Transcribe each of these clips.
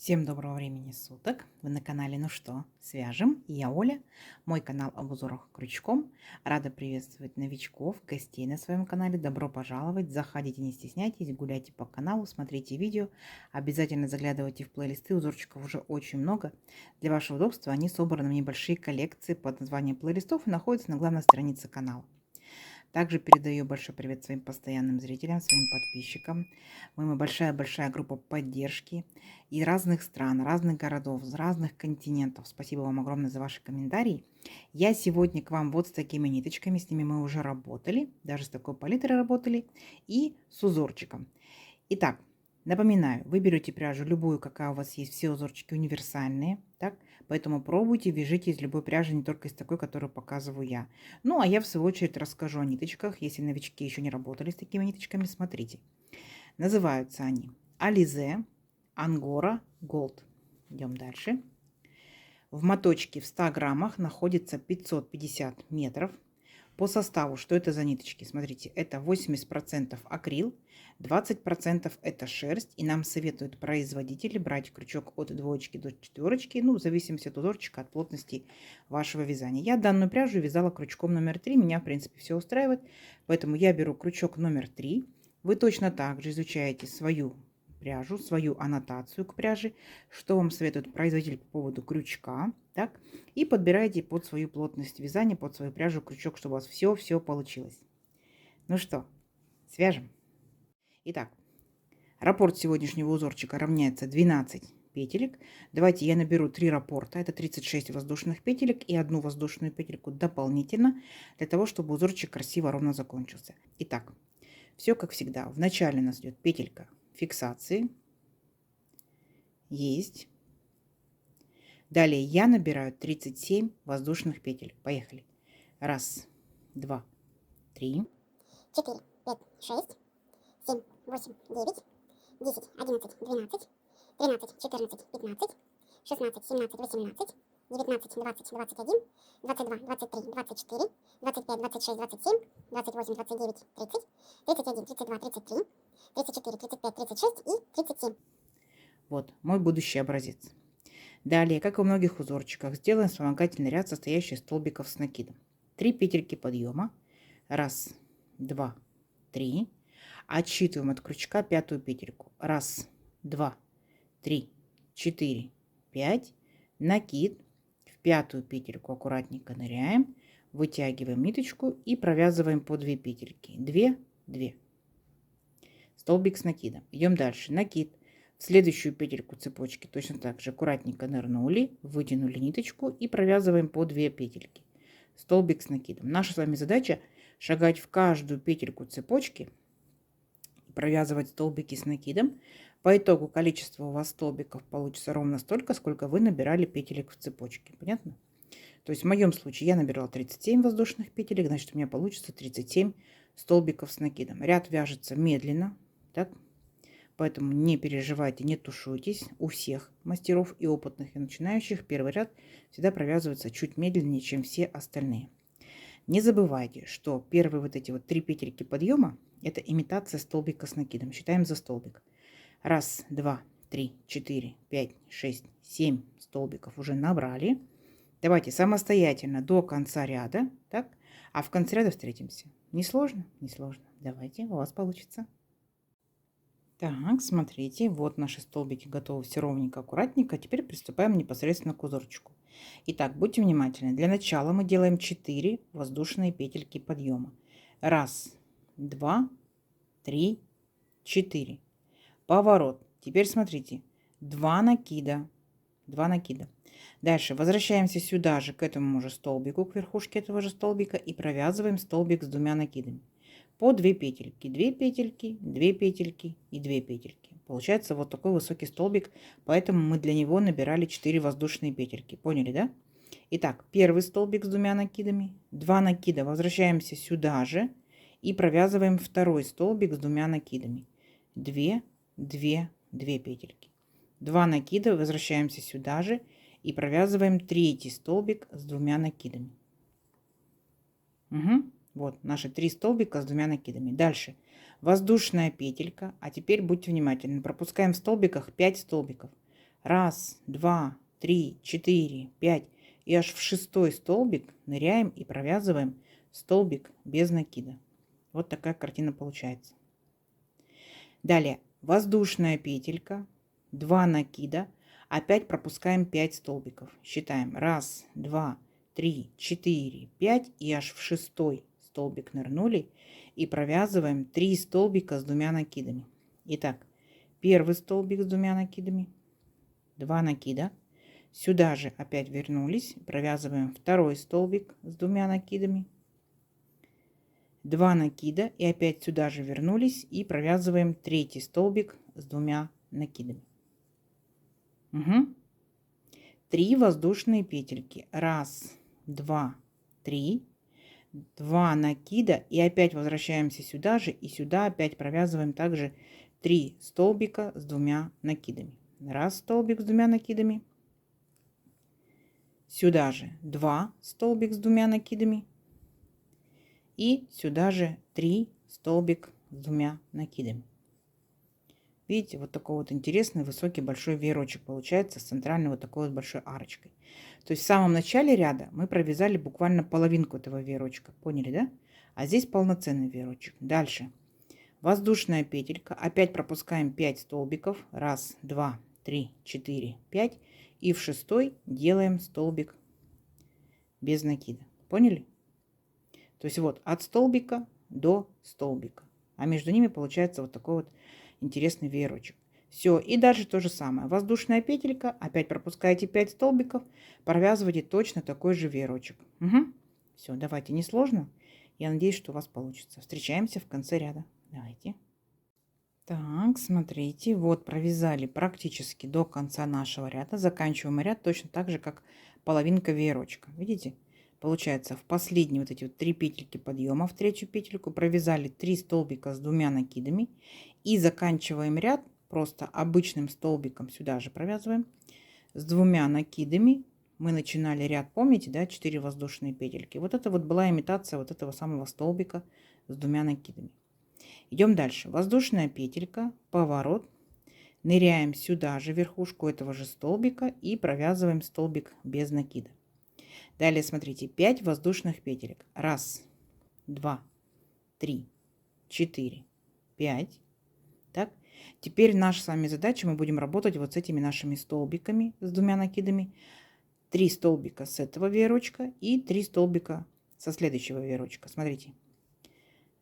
Всем доброго времени суток! Вы на канале «Ну что, свяжем?» И я Оля, мой канал об узорах крючком. Рада приветствовать новичков, гостей на своем канале. Добро пожаловать! Заходите, не стесняйтесь, гуляйте по каналу, смотрите видео. Обязательно заглядывайте в плейлисты, узорчиков уже очень много. Для вашего удобства они собраны в небольшие коллекции под названием плейлистов и находятся на главной странице канала. Также передаю большой привет своим постоянным зрителям, своим подписчикам. Мы большая группа поддержки из разных стран, разных городов, с разных континентов. Спасибо вам огромное за ваши комментарии. Я сегодня к вам вот с такими ниточками, с ними мы уже работали, даже с такой палитрой работали и с узорчиком. Итак, напоминаю, вы берете пряжу любую, какая у вас есть, все узорчики универсальные, так? Поэтому пробуйте, вяжите из любой пряжи, не только из такой, которую показываю я. Ну, а я в свою очередь расскажу о ниточках. Если новички еще не работали с такими ниточками, смотрите. Называются они Alize, Angora, Gold. Идем дальше. В моточке в 100 граммах находится 550 метров. По составу, что это за ниточки? Смотрите, это 80% акрил, 20% это шерсть. И нам советуют производители брать крючок от 2 до 4, ну, в зависимости от узорчика, от плотности вашего вязания. Я данную пряжу вязала крючком номер 3, меня, в принципе, все устраивает. Поэтому я беру крючок номер 3. Вы точно так же изучаете свою пряжу, свою аннотацию к пряже, что вам советует производитель по поводу крючка, так, и подбираете под свою плотность вязания, под свою пряжу крючок, чтобы у вас все получилось. Ну что, свяжем. Итак, раппорт сегодняшнего узорчика равняется 12 петелек. Давайте я наберу 3 раппорта, это 36 воздушных петелек и одну воздушную петельку дополнительно, для того, чтобы узорчик красиво ровно закончился. Итак, все как всегда. Вначале у нас идет петелька фиксации. Есть. Далее я набираю 37 воздушных петель. Поехали. 1, 2, 3, 4, 5, 6, 7, 8, 9, 10, 11, 12, 13, 14, 15, 16, 17, 18, 19, 20, 21, 22, 23, 24, 25, 26, 27, 28, 29, 30, 31, 32, 33, 34, 35, 36 и 37. Вот мой будущий образец. Далее, как и у многих узорчиках, сделаем вспомогательный ряд, состоящий из столбиков с накидом. 3 петельки подъема. 1, 2, 3. Отсчитываем от крючка 5-ю петельку. 1, 2, 3, 4, 5. Накид. В 5-ю петельку аккуратненько ныряем. Вытягиваем ниточку и провязываем по 2 петельки. 2, 2. Столбик с накидом. Идем дальше. Накид. В следующую петельку цепочки точно так же аккуратненько нырнули, вытянули ниточку и провязываем по 2 петельки. Столбик с накидом. Наша с вами задача шагать в каждую петельку цепочки, провязывать столбики с накидом. По итогу количество у вас столбиков получится ровно столько, сколько вы набирали петелек в цепочке. Понятно? То есть в моем случае я набирала 37 воздушных петелек, значит у меня получится 37 столбиков с накидом. Ряд вяжется медленно, так? Поэтому не переживайте, не тушуйтесь. У всех мастеров и опытных, и начинающих первый ряд всегда провязывается чуть медленнее, чем все остальные. Не забывайте, что первые вот эти вот 3 петельки подъема – это имитация столбика с накидом. Считаем за столбик. 1, 2, 3, 4, 5, 6, 7 столбиков уже набрали. Давайте самостоятельно до конца ряда, так? А в конце ряда встретимся. Не сложно? Не сложно. Давайте, у вас получится. Так, смотрите, вот наши столбики готовы, все ровненько, аккуратненько. Теперь приступаем непосредственно к узорчику. Итак, будьте внимательны. Для начала мы делаем 4 воздушные петельки подъема. 1, 2, 3, 4. Поворот. Теперь смотрите, 2 накида. 2 накида. Дальше возвращаемся сюда же, к этому же столбику, к верхушке этого же столбика и провязываем столбик с 2 накидами. По 2 петельки, 2 петельки, 2 петельки и 2 петельки. Получается вот такой высокий столбик, поэтому мы для него набирали 4 воздушные петельки. Поняли, да? Итак, первый столбик с 2 накидами, 2 накида, возвращаемся сюда же и провязываем второй столбик с 2 накидами. 2, 2, 2 петельки. 2 накида, возвращаемся сюда же и провязываем третий столбик с 2 накидами. Угу. Вот наши 3 столбика с 2 накидами. Дальше воздушная петелька. А теперь будьте внимательны. Пропускаем в столбиках 5 столбиков. Раз, два, три, четыре, пять. И аж в 6-й столбик ныряем и провязываем столбик без накида. Вот такая картина получается. Далее воздушная петелька, 2 накида, опять пропускаем 5 столбиков. Считаем 1, 2, 3, 4, 5 и аж в 6-й столбик нырнули и провязываем 3 столбика с 2 накидами. Итак, первый столбик с 2 накидами, 2 накида. Сюда же опять вернулись, провязываем второй столбик с 2 накидами, 2 накида и опять сюда же вернулись и провязываем третий столбик с 2 накидами. 3 воздушные петельки. 1, 2, 3. 2 накида и опять возвращаемся сюда же и сюда опять провязываем также 3 столбика с 2 накидами. 1 столбик с 2 накидами. Сюда же 2 столбик с 2 накидами. И сюда же 3 столбик с 2 накидами. Видите, вот такой вот интересный высокий большой веерочек получается с центральной вот такой вот большой арочкой. То есть в самом начале ряда мы провязали буквально половинку этого веерочка. Поняли, да? А здесь полноценный веерочек. Дальше. Воздушная петелька. Опять пропускаем 5 столбиков. 1, 2, 3, 4, 5. И в 6-й делаем столбик без накида. Поняли? То есть вот от столбика до столбика. А между ними получается вот такой вот интересный веерочек. Все, и дальше то же самое. Воздушная петелька, опять пропускаете 5 столбиков, провязываете точно такой же веерочек. Все, давайте, несложно. Я надеюсь, что у вас получится. Встречаемся в конце ряда. Давайте. Так, смотрите, вот провязали практически до конца нашего ряда. Заканчиваем ряд точно так же, как половинка веерочка. Видите? Получается, в последние вот эти вот 3 петельки подъема в третью петельку провязали 3 столбика с 2 накидами и заканчиваем ряд просто обычным столбиком, сюда же провязываем с 2 накидами. Мы начинали ряд, помните, да, 4 воздушные петельки. Вот это вот была имитация вот этого самого столбика с 2 накидами. Идем дальше. Воздушная петелька, поворот, ныряем сюда же верхушку этого же столбика и провязываем столбик без накида. Далее смотрите, 5 воздушных петелек. 1, 2, 3, 4, 5. Так, теперь наша с вами задача, мы будем работать вот с этими нашими столбиками с 2 накидами. 3 столбика с этого веерочка и 3 столбика со следующего веерочка. Смотрите,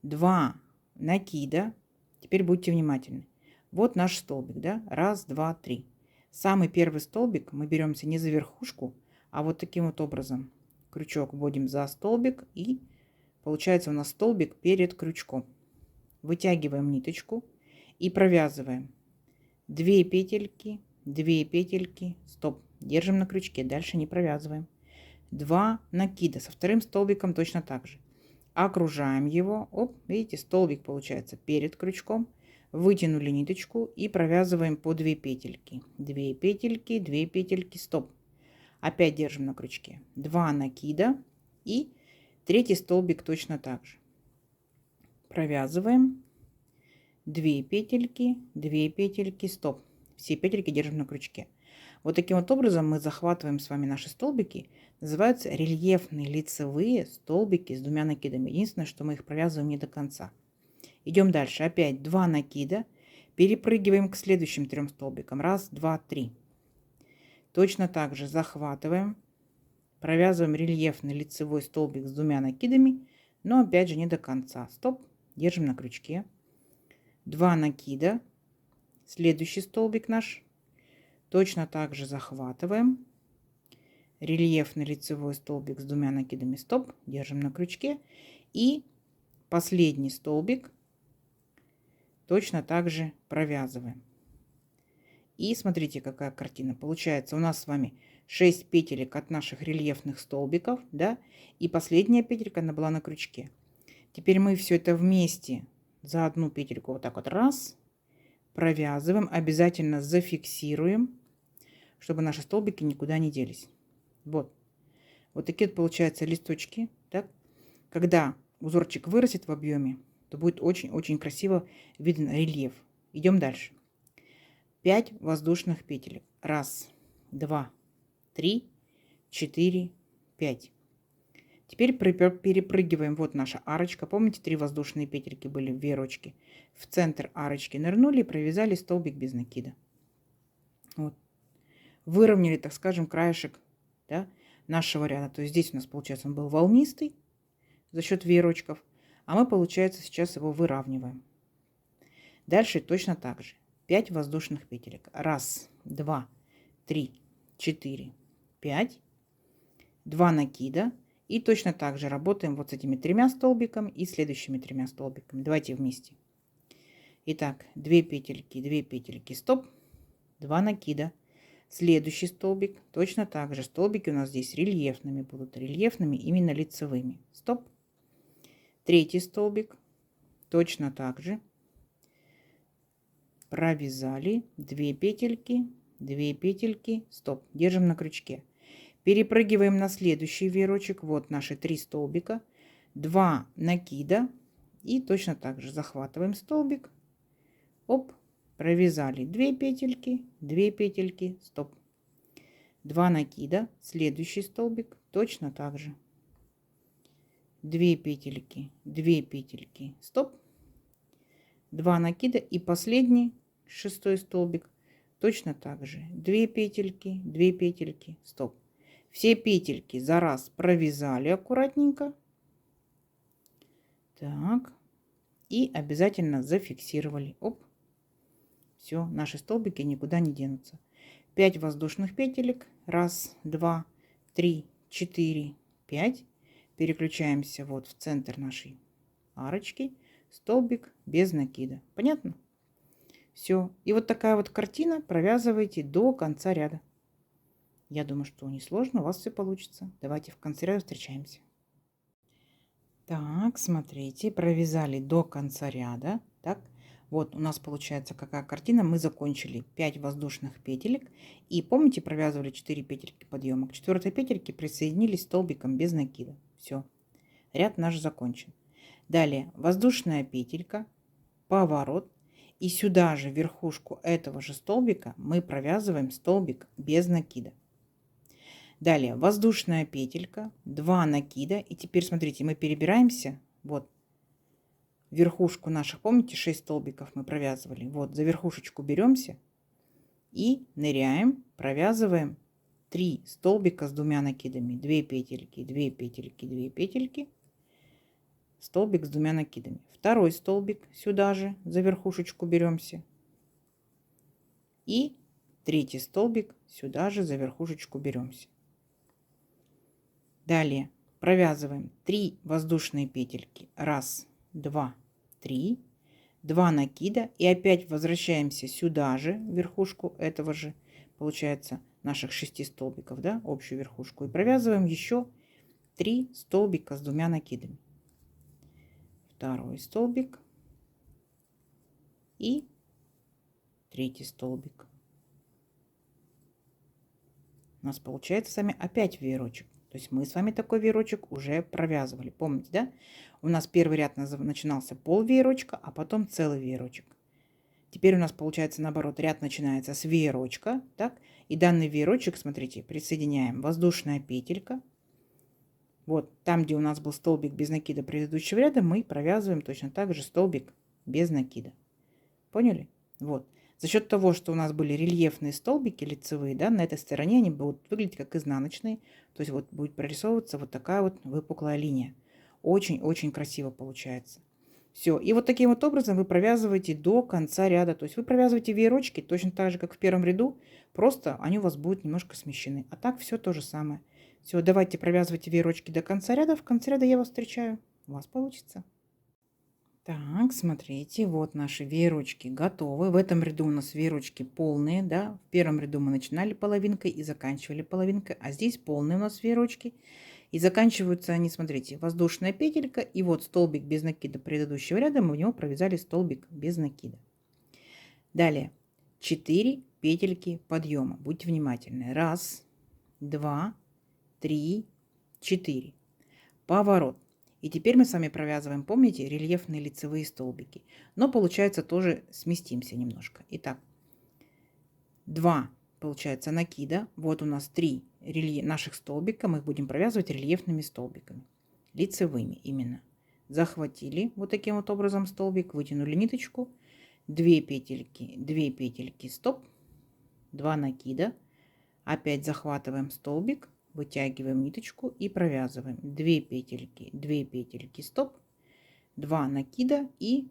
2 накида. Теперь будьте внимательны. Вот наш столбик, да? 1, 2, 3. Самый первый столбик мы беремся не за верхушку, а вот таким вот образом. Крючок вводим за столбик и получается у нас столбик перед крючком. Вытягиваем ниточку и провязываем 2 петельки, 2 петельки, стоп, держим на крючке, дальше не провязываем. 2 накида, со вторым столбиком точно так же. Окружаем его, оп, видите, столбик получается перед крючком, вытянули ниточку и провязываем по 2 петельки. 2 петельки, 2 петельки, стоп. Опять держим на крючке. 2 накида и третий столбик точно так же. Провязываем 2 петельки, 2 петельки, стоп. Все петельки держим на крючке. Вот таким вот образом мы захватываем с вами наши столбики. Называются рельефные лицевые столбики с 2 накидами. Единственное, что мы их провязываем не до конца. Идем дальше. Опять 2 накида. Перепрыгиваем к следующим 3 столбикам. 1, 2, 3. Точно так же захватываем. Провязываем рельефный лицевой столбик с 2 накидами. Но опять же не до конца. Стоп. Держим на крючке. 2 накида. Следующий столбик наш. Точно так же захватываем. Рельефный лицевой столбик с 2 накидами. Стоп. Держим на крючке. И последний столбик точно так же провязываем. И смотрите, какая картина. Получается, у нас с вами 6 петелек от наших рельефных столбиков, да, и последняя петелька, она была на крючке. Теперь мы все это вместе за одну петельку вот так вот раз провязываем, обязательно зафиксируем, чтобы наши столбики никуда не делись. Вот такие вот получаются листочки, так? Когда узорчик вырастет в объеме, то будет очень-очень красиво виден рельеф. Идем дальше. 5 воздушных петелек. Раз, два, три, 4, 5. Теперь перепрыгиваем. Вот наша арочка. Помните, 3 воздушные петельки были в веерочке. В центр арочки нырнули и провязали столбик без накида. Вот. Выровняли, так скажем, краешек, да, нашего ряда. То есть здесь у нас, получается, он был волнистый за счет веерочков. А мы, получается, сейчас его выравниваем. Дальше точно так же. 5 воздушных петелек. Раз, два, 3, 4, 5. 2 накида. И точно так же работаем вот с этими 3 столбиками и следующими 3 столбиками. Давайте вместе. Итак, 2 петельки, стоп, 2 накида. Следующий столбик, точно так же. Столбики у нас здесь рельефными будут. Рельефными, именно лицевыми. Стоп. Третий столбик, точно так же. Провязали 2 петельки, стоп. Держим на крючке. Перепрыгиваем на следующий веерочек. Вот наши 3 столбика. 2 накида. И точно так же захватываем столбик. Оп, провязали 2 петельки, стоп. 2 накида. Следующий столбик. Точно так же. 2 петельки, стоп. 2 накида. И последний, 6 столбик. Точно так же. 2 петельки, стоп. Все петельки за раз провязали аккуратненько. Так. И обязательно зафиксировали. Оп. Все, наши столбики никуда не денутся. 5 воздушных петелек. Раз, два, 3, 4, 5. Переключаемся вот в центр нашей арочки. Столбик без накида. Понятно? Все. И вот такая вот картина провязывайте до конца ряда. Я думаю, что несложно, у вас все получится. Давайте в конце ряда встречаемся. Так, смотрите, провязали до конца ряда. Так, вот у нас получается какая картина. Мы закончили 5 воздушных петелек. И помните, провязывали 4 петельки подъема. К 4 петельке присоединились столбиком без накида. Все, ряд наш закончен. Далее воздушная петелька, поворот. И сюда же, верхушку этого же столбика, мы провязываем столбик без накида. Далее воздушная петелька, 2 накида. И теперь смотрите, мы перебираемся. Вот верхушку наших, помните, 6 столбиков мы провязывали. Вот за верхушечку беремся и ныряем, провязываем 3 столбика с 2 накидами. 2 петельки, 2 петельки, 2 петельки. Столбик с 2 накидами. Второй столбик сюда же за верхушечку беремся. И третий столбик сюда же за верхушечку беремся. Далее провязываем 3 воздушные петельки. Раз, два, 3. 2 накида. И опять возвращаемся сюда же, в верхушку этого же, получается, наших 6 столбиков, да, общую верхушку. И провязываем еще 3 столбика с 2 накидами. Второй столбик. И третий столбик. У нас получается с вами опять веерочек. То есть мы с вами такой веерочек уже провязывали. Помните, да? У нас первый ряд начинался пол веерочка, а потом целый веерочек. Теперь у нас получается наоборот. Ряд начинается с веерочка. Так? И данный веерочек, смотрите, присоединяем воздушная петелька. Вот там, где у нас был столбик без накида предыдущего ряда, мы провязываем точно так же столбик без накида. Поняли? Вот. За счет того, что у нас были рельефные столбики лицевые, да, на этой стороне они будут выглядеть как изнаночные. То есть вот будет прорисовываться вот такая вот выпуклая линия. Очень-очень красиво получается. Все. И вот таким вот образом вы провязываете до конца ряда. То есть вы провязываете веерочки точно так же, как в первом ряду. Просто они у вас будут немножко смещены. А так все то же самое. Все, давайте провязывайте веерочки до конца ряда. В конце ряда я вас встречаю. У вас получится. Так, смотрите, вот наши веерочки готовы. В этом ряду у нас веерочки полные, да. В первом ряду мы начинали половинкой и заканчивали половинкой, а здесь полные у нас веерочки. И заканчиваются они, смотрите, воздушная петелька и вот столбик без накида предыдущего ряда, мы в него провязали столбик без накида. Далее 4 петельки подъема. Будьте внимательны. Раз, два, 3, 4. Поворот. И теперь мы с вами провязываем, помните, рельефные лицевые столбики. Но получается тоже сместимся немножко. Итак, 2 получается, накида. Вот у нас 3 наших столбика. Мы их будем провязывать рельефными столбиками. Лицевыми именно. Захватили вот таким вот образом столбик, вытянули ниточку. 2 петельки, стоп. 2 накида. Опять захватываем столбик, вытягиваем ниточку и провязываем. 2 петельки, стоп. 2 накида и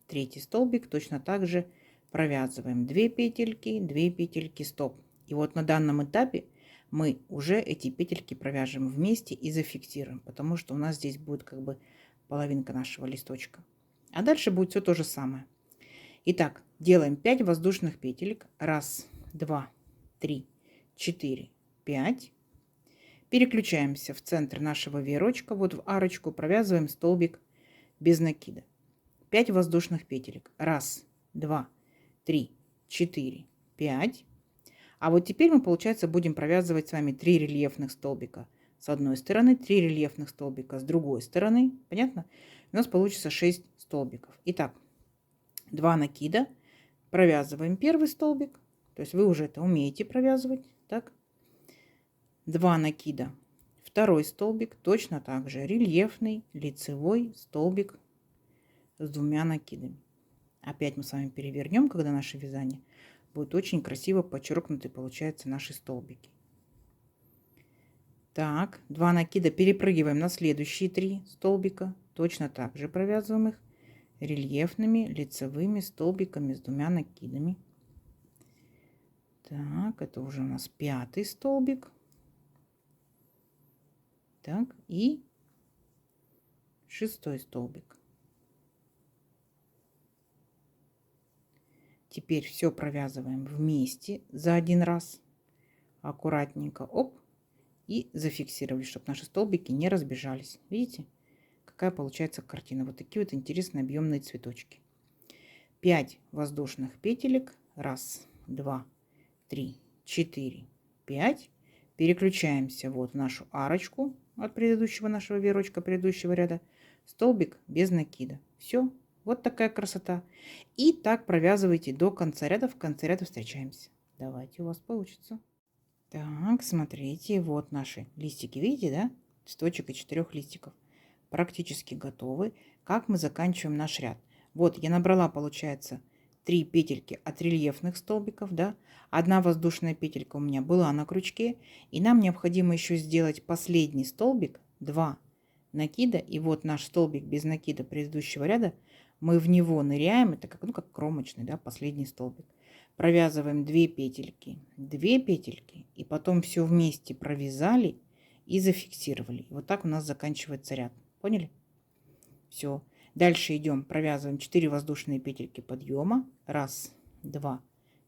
третий столбик точно так же провязываем. 2 петельки, стоп. И вот на данном этапе мы уже эти петельки провяжем вместе и зафиксируем, потому что у нас здесь будет как бы половинка нашего листочка. А дальше будет все то же самое. Итак, делаем 5 воздушных петелек. 1, 2, 3, 4, 5. Переключаемся в центр нашего веерочка, вот в арочку, провязываем столбик без накида. 5 воздушных петелек. 1, 2, 3, 4, 5. А вот теперь мы, получается, будем провязывать с вами 3 рельефных столбика с одной стороны, 3 рельефных столбика с другой стороны. Понятно? У нас получится 6 столбиков. Итак, 2 накида. Провязываем первый столбик. То есть вы уже это умеете провязывать. Так. 2 накида. Второй столбик. Точно так же рельефный лицевой столбик с 2 накидами. Опять мы с вами перевернем, когда наше вязание будет очень красиво подчеркнуты, получается, наши столбики. Так, 2 накида, перепрыгиваем на следующие 3 столбика. Точно так же провязываем их рельефными лицевыми столбиками с 2 накидами. Так, это уже у нас 5-й столбик. Так, и 6-й столбик. Теперь все провязываем вместе за один раз. Аккуратненько, оп, и зафиксировали, чтобы наши столбики не разбежались. Видите, какая получается картина? Вот такие вот интересные объемные цветочки. 5 воздушных петелек. 1, 2, 3, 4, 5. Переключаемся вот в нашу арочку от предыдущего нашего веерочка, предыдущего ряда. Столбик без накида. Все. Вот такая красота. И так провязывайте до конца ряда. В конце ряда встречаемся. Давайте, у вас получится. Так, смотрите, вот наши листики, видите, да? Цветочек и 4 листиков. Практически готовы. Как мы заканчиваем наш ряд? Вот я набрала, получается, 3 петельки от рельефных столбиков, да? 1 воздушная петелька у меня была на крючке. И нам необходимо еще сделать последний столбик, 2 накида. И вот наш столбик без накида предыдущего ряда. Мы в него ныряем, это как, ну, как кромочный, да, последний столбик. Провязываем 2 петельки, и потом все вместе провязали и зафиксировали. Вот так у нас заканчивается ряд. Поняли? Все. Дальше идем, провязываем 4 воздушные петельки подъема. 1, 2,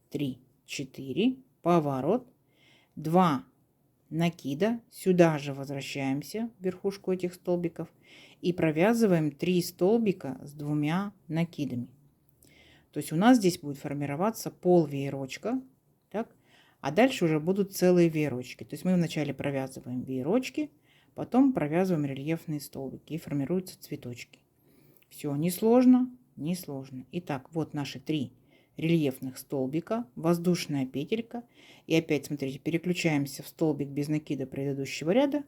3, 4. Поворот. 2 накида. Сюда же возвращаемся в верхушку этих столбиков и провязываем 3 столбика с 2 накидами. То есть у нас здесь будет формироваться пол веерочка, так? А дальше уже будут целые веерочки. То есть мы вначале провязываем веерочки, потом провязываем рельефные столбики и формируются цветочки. Все, несложно, несложно. Итак, вот наши 3 рельефных столбика, воздушная петелька. И опять, смотрите, переключаемся в столбик без накида предыдущего ряда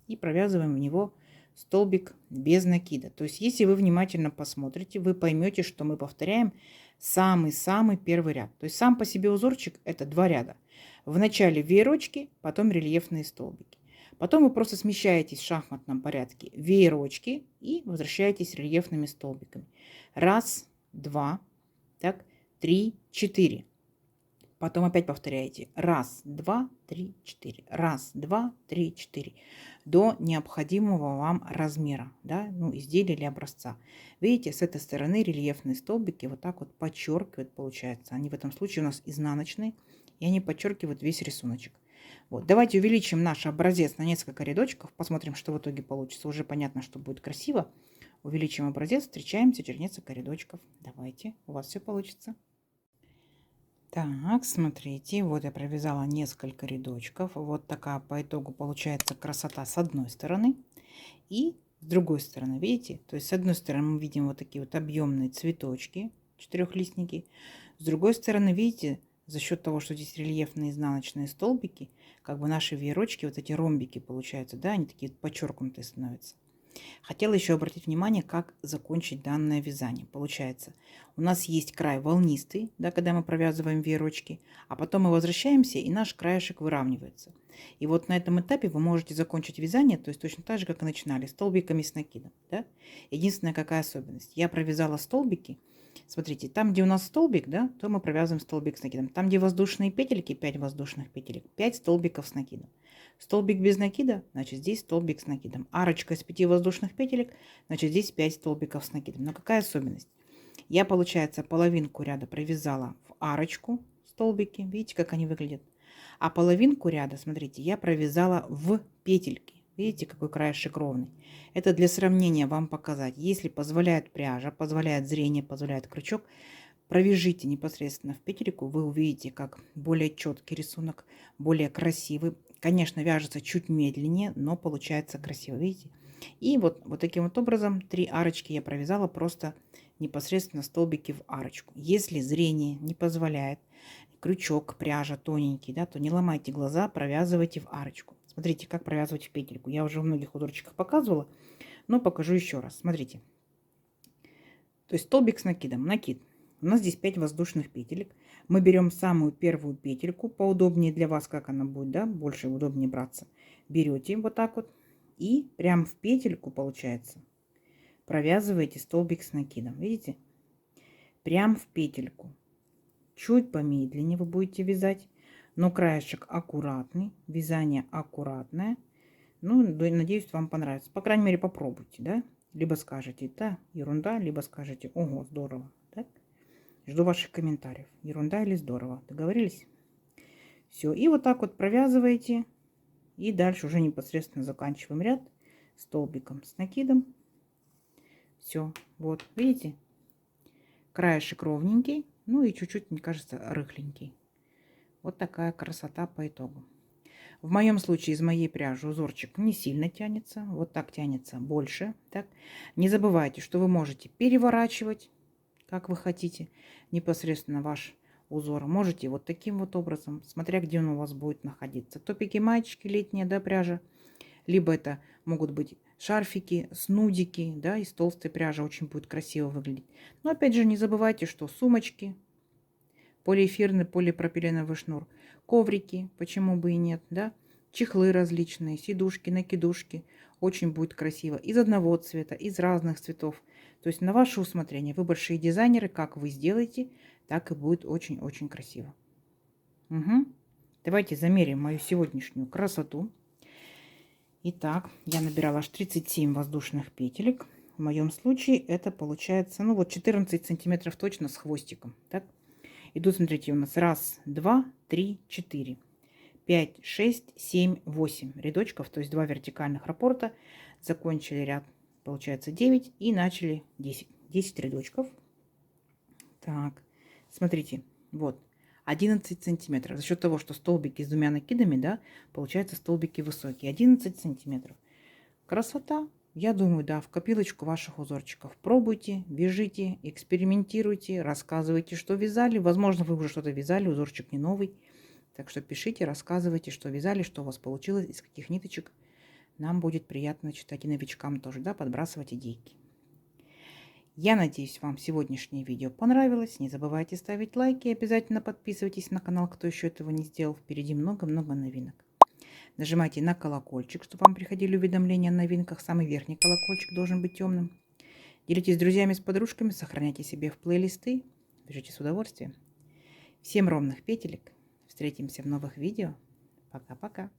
и провязываем в него столбик без накида. То есть, если вы внимательно посмотрите, вы поймете, что мы повторяем самый-самый первый ряд. То есть, сам по себе узорчик это 2 ряда. В начале веерочки, потом рельефные столбики. Потом вы просто смещаетесь в шахматном порядке веерочки и возвращаетесь рельефными столбиками. 1, 2, так, 3, 4. Потом опять повторяете. 1, 2, 3, 4. 1, 2, 3, 4. До необходимого вам размера, да, ну, изделия или образца. Видите, с этой стороны рельефные столбики вот так вот подчеркивают, получается. Они в этом случае у нас изнаночные, и они подчеркивают весь рисуночек. Вот, давайте увеличим наш образец на несколько рядочков, посмотрим, что в итоге получится. Уже понятно, что будет красиво. Увеличим образец, встречаемся через несколько рядочков. Давайте, у вас все получится. Так, смотрите, вот я провязала несколько рядочков. Вот такая по итогу получается красота с одной стороны и с другой стороны, видите? То есть с одной стороны мы видим вот такие вот объемные цветочки, 4-листники. С другой стороны, видите, за счет того, что здесь рельефные изнаночные столбики, как бы наши веерочки, вот эти ромбики получаются, да, они такие подчеркнутые становятся. Хотела еще обратить внимание, как закончить данное вязание. Получается, у нас есть край волнистый, да, когда мы провязываем веерочки, а потом мы возвращаемся, и наш краешек выравнивается. И вот на этом этапе вы можете закончить вязание, то есть точно так же, как и начинали, столбиками с накидом. Да? Единственная какая особенность. Я провязала столбики. Смотрите, там, где у нас столбик, да, то мы провязываем столбик с накидом. Там, где воздушные петельки, 5 воздушных петелек, 5 столбиков с накидом. Столбик без накида, значит, здесь столбик с накидом. Арочка из 5 воздушных петелек, значит, здесь 5 столбиков с накидом. Но какая особенность? Я, получается, половинку ряда провязала в арочку столбики. Видите, как они выглядят? А половинку ряда, смотрите, я провязала в петельки. Видите, какой краешек ровный. Это для сравнения вам показать. Если позволяет пряжа, позволяет зрение, позволяет крючок, провяжите непосредственно в петельку, вы увидите, как более четкий рисунок, более красивый. Конечно, вяжется чуть медленнее, но получается красиво, видите? И вот таким вот образом 3 арочки я провязала, просто непосредственно столбики в арочку. Если зрение не позволяет, крючок, пряжа тоненький, да, то не ломайте глаза, провязывайте в арочку. Смотрите, как провязывать в петельку. Я уже в многих узорчиках показывала, но покажу еще раз. Смотрите. То есть столбик с накидом. Накид. У нас здесь 5 воздушных петелек. Мы берем самую первую петельку, поудобнее для вас, как она будет, да, больше удобнее браться. Берете вот так вот и прям в петельку, получается, провязываете столбик с накидом. Видите? Прям в петельку. Чуть помедленнее вы будете вязать, но краешек аккуратный, вязание аккуратное. Ну, надеюсь, вам понравится. По крайней мере, попробуйте, да? Либо скажете, да, ерунда, либо скажете, ого, здорово. Так? Жду ваших комментариев. Ерунда или здорово. Договорились? Все. И вот так вот провязываете. И дальше уже непосредственно заканчиваем ряд столбиком с накидом. Все. Вот, видите? Краешек ровненький. Ну и чуть-чуть, мне кажется, рыхленький. Вот такая красота по итогу. В моем случае из моей пряжи узорчик не сильно тянется. Вот так тянется больше. Так. Не забывайте, что вы можете переворачивать, как вы хотите, непосредственно ваш узор. Можете вот таким вот образом, смотря где он у вас будет находиться. Топики, маечки, летняя, да, пряжа. Либо это могут быть шарфики, снудики, да, из толстой пряжи. Очень будет красиво выглядеть. Но опять же, не забывайте, что сумочки, полиэфирный, полипропиленовый шнур, коврики, почему бы и нет, да, чехлы различные, сидушки, накидушки, очень будет красиво, из одного цвета, из разных цветов, то есть на ваше усмотрение, вы большие дизайнеры, как вы сделаете, так и будет очень-очень красиво. Угу. Давайте замерим мою сегодняшнюю красоту. Итак, я набирала аж 37 воздушных петелек, в моем случае это получается, ну вот 14 сантиметров точно с хвостиком, так. Идут, смотрите, у нас 1, 2, 3, 4, 5, 6, 7, 8 рядочков, то есть 2 вертикальных раппорта. Закончили ряд, получается 9 и начали 10. 10 рядочков. Так, смотрите, вот 11 сантиметров. За счет того, что столбики с двумя накидами, да, получается столбики высокие. 11 сантиметров. Красота. Я думаю, да, в копилочку ваших узорчиков. Пробуйте, вяжите, экспериментируйте, рассказывайте, что вязали. Возможно, вы уже что-то вязали, узорчик не новый. Так что пишите, рассказывайте, что вязали, что у вас получилось, из каких ниточек. Нам будет приятно читать и новичкам тоже, да, подбрасывать идейки. Я надеюсь, вам сегодняшнее видео понравилось. Не забывайте ставить лайки и обязательно подписывайтесь на канал, кто еще этого не сделал. Впереди много-много новинок. Нажимайте на колокольчик, чтобы вам приходили уведомления о новинках. Самый верхний колокольчик должен быть темным. Делитесь с друзьями, с подружками, сохраняйте себе в плейлисты. Вяжите с удовольствием. Всем ровных петелек. Встретимся в новых видео. Пока-пока.